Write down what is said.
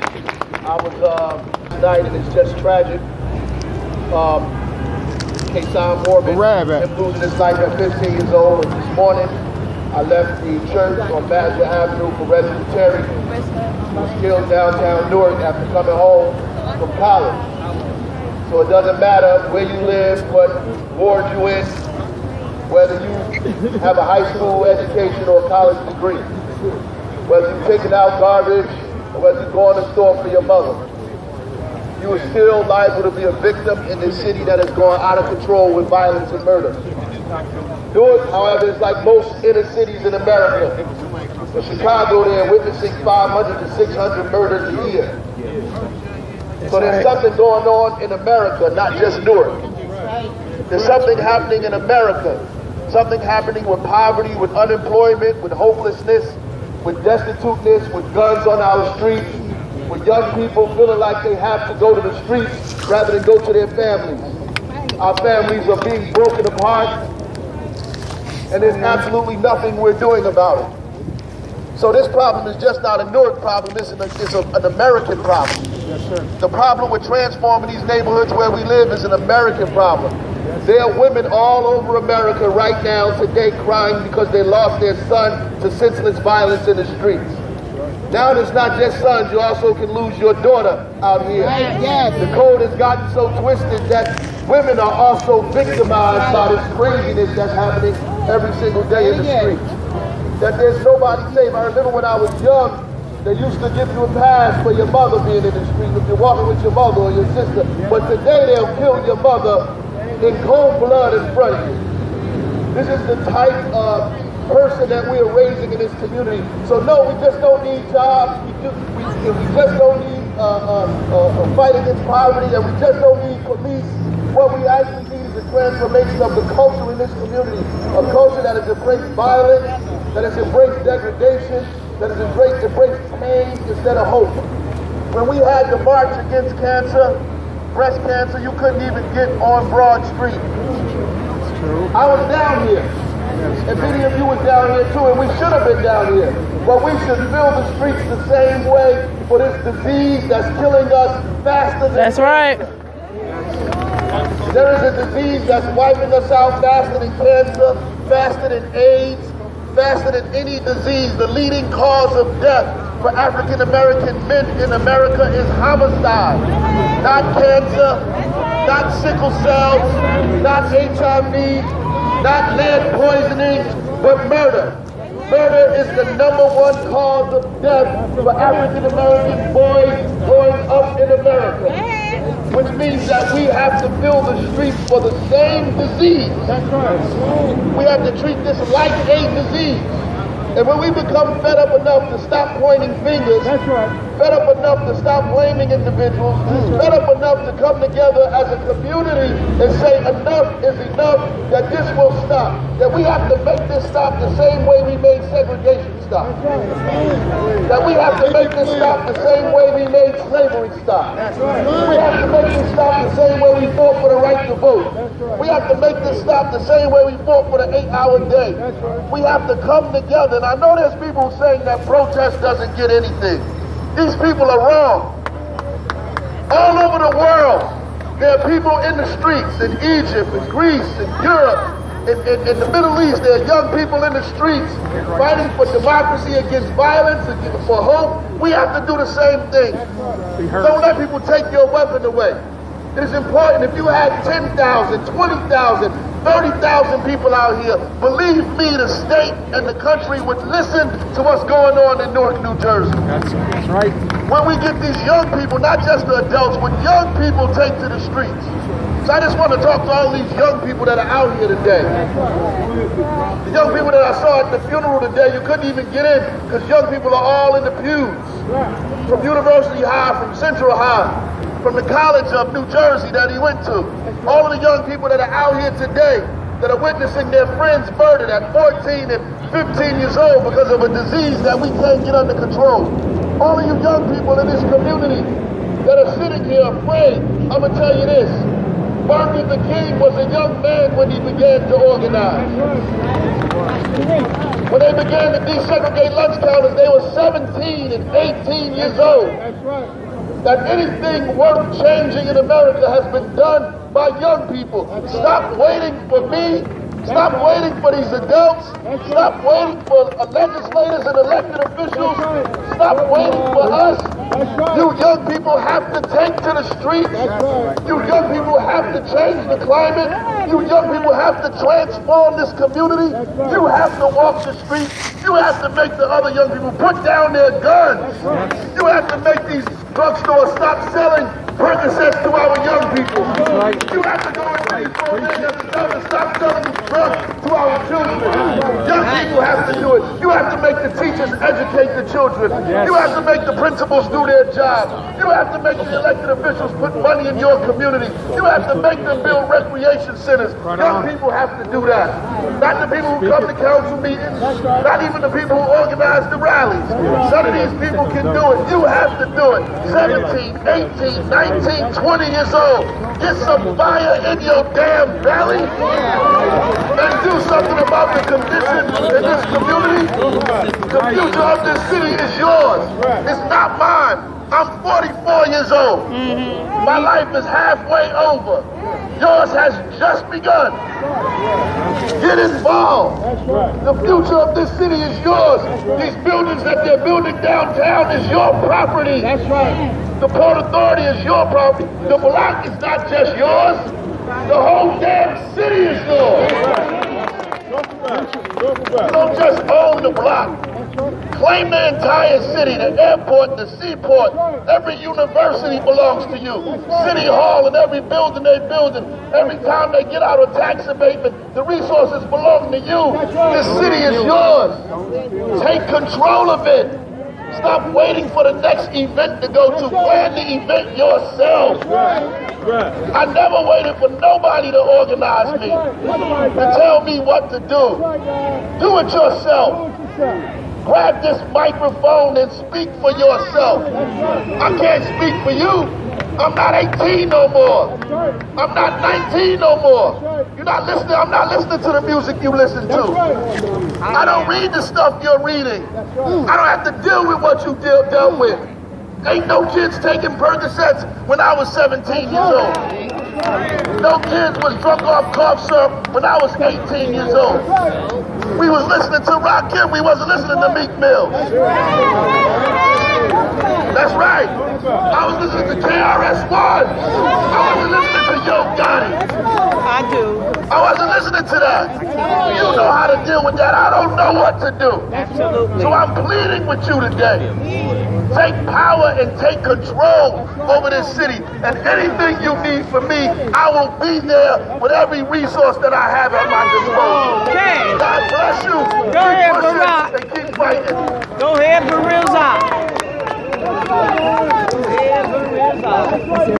I was tonight, and it's just tragic. Kason Morbin, him losing his life at 15 years old. And this morning, I left the church on Badger Avenue for Resident Terry, who was killed downtown Newark after coming home from college. So it doesn't matter where you live, what ward you're in, whether you have a high school education or a college degree, whether you're taking out garbage or whether you go in the store for your mother. You are still liable to be a victim in this city that has gone out of control with violence and murder. Newark, however, is like most inner cities in America. In Chicago, they're witnessing 500 to 600 murders a year. So there's something going on in America, not just Newark. There's something happening in America. Something happening with poverty, with unemployment, with hopelessness, with destituteness, with guns on our streets, with young people feeling like they have to go to the streets rather than go to their families. Our families are being broken apart, and there's absolutely nothing we're doing about it. So this problem is just not a Newark problem, it's an American problem. Yes, sir. The problem with transforming these neighborhoods where we live is an American problem. There are women all over America right now today crying because they lost their son to senseless violence in the streets. Now it's not just sons, you also can lose your daughter out here. Yes. The code has gotten so twisted that women are also victimized by this craziness that's happening every single day in the streets. That there's nobody safe. I remember when I was young, they used to give you a pass for your mother being in the street if you're walking with your mother or your sister. But today they'll kill your mother in cold blood in front of you. This is the type of person that we are raising in this community. So no, we just don't need jobs. We just don't need a fight against poverty, and we just don't need police. What we actually need is a transformation of the culture in this community. A culture that has embraced violence, that has embraced degradation, that has embraced pain instead of hope. When we had the march against cancer, breast cancer, you couldn't even get on Broad Street. I was down here, and many of you were down here too, and we should have been down here. But we should fill the streets the same way for this disease that's killing us faster than That's right. There is a disease that's wiping us out faster than cancer, faster than AIDS, faster than any disease. The leading cause of death for African American men in America is homicide. Not cancer, not sickle cells, not HIV, not lead poisoning, but murder. Murder is the #1 cause of death for African American boys growing up in America. Which means that we have to fill the streets for the same disease. That's right. We have to treat this like a disease. And when we become fed up enough to stop pointing fingers, that's right, fed up enough to stop blaming individuals, fed up enough to come together as a community and say enough is enough, that this will stop. That we have to make this stop the same way we made segregation stop. That we have to make this stop the same way we made slavery stop. We have to make this stop the same way we fought for the right to vote. We have to make this stop the same way we fought for the 8-hour day. We have to come together. And I know there's people saying that protest doesn't get anything. These people are wrong. All over the world, there are people in the streets, in Egypt, in Greece, in Europe, in the Middle East. There are young people in the streets fighting for democracy, against violence, for hope. We have to do the same thing. Don't let people take your weapon away. It is important. If you had 10,000, 20,000, 30,000 people out here, believe me, the state and the country would listen to what's going on in Newark, New Jersey. That's right. When we get these young people, not just the adults, when young people take to the streets. So I just want to talk to all these young people that are out here today. The young people that I saw at the funeral today, you couldn't even get in because young people are all in the pews. From University High, from Central High, from the College of New Jersey that he went to. All of the young people that are out here today that are witnessing their friends murdered at 14 and 15 years old because of a disease that we can't get under control. All of you young people in this community that are sitting here afraid, I'm going to tell you this. Martin Luther King was a young man when he began to organize. When they began to desegregate lunch counters, they were 17 and 18 years old. That anything worth changing in America has been done by young people. Stop waiting for me. Stop waiting for these adults. Stop waiting for legislators and elected officials. Stop waiting for us. You young people have to take to the streets. You young people have to change the climate. You young people have to transform this community. You have to walk the streets. You have to make the other young people put down their guns. You have to make these drugstores stop selling Percocets to our young people. You have to go into these stores and stop selling drugs to our children. Young people have to do it. You have to make the teachers educate the children. You have to make the principals do their job. You have to make the elected officials put money in your community. You have to make them build recreation centers. Young people have to do that. Not the people who come to council meetings, not even the people who organize the rallies. Some of these people can do it. You have to do it. 17, 18, 19, 20 years old. Get some fire in your damn belly and do something about the condition in this community. The future of this city is yours. It's not mine. I'm 44 years old. My life is halfway over. Yours has just begun. Get involved. The future of this city is yours. These buildings that they're building downtown is your property. That's right. The Port Authority is your property. The block is not just yours. The whole damn city is yours. You don't just own the block. Claim the entire city, the airport, the seaport. Every university belongs to you. City Hall and every building they build. Every time they get out of tax abatement, the resources belong to you. This city is yours. Take control of it. Stop waiting for the next event to go to. Plan the event yourself. I never waited for nobody to organize me, to tell me what to do. Do it yourself. Grab this microphone and speak for yourself. I can't speak for you. I'm not 18 no more. I'm not 19 no more. You're not listening. I'm not listening to the music you listen to. I don't read the stuff you're reading. I don't have to deal with what you dealt with. Ain't no kids taking Percocets when I was 17 years old. No kids was drunk off cough syrup when I was 18 years old. We was listening to Rakim. We wasn't listening to Meek Mill. That's right. I was listening to KRS-One. I wasn't listening to Yo Gotti. I do. I wasn't listening to that. You know how to deal with that. I don't know what to do. Absolutely. So I'm pleading with you today. Take power and take control over this city. And anything you need from me, I will be there with every resource that I have at my disposal. Okay. God bless you. Go ahead, Barack. And keep fighting. Go ahead, Barack. Go ahead, Barack.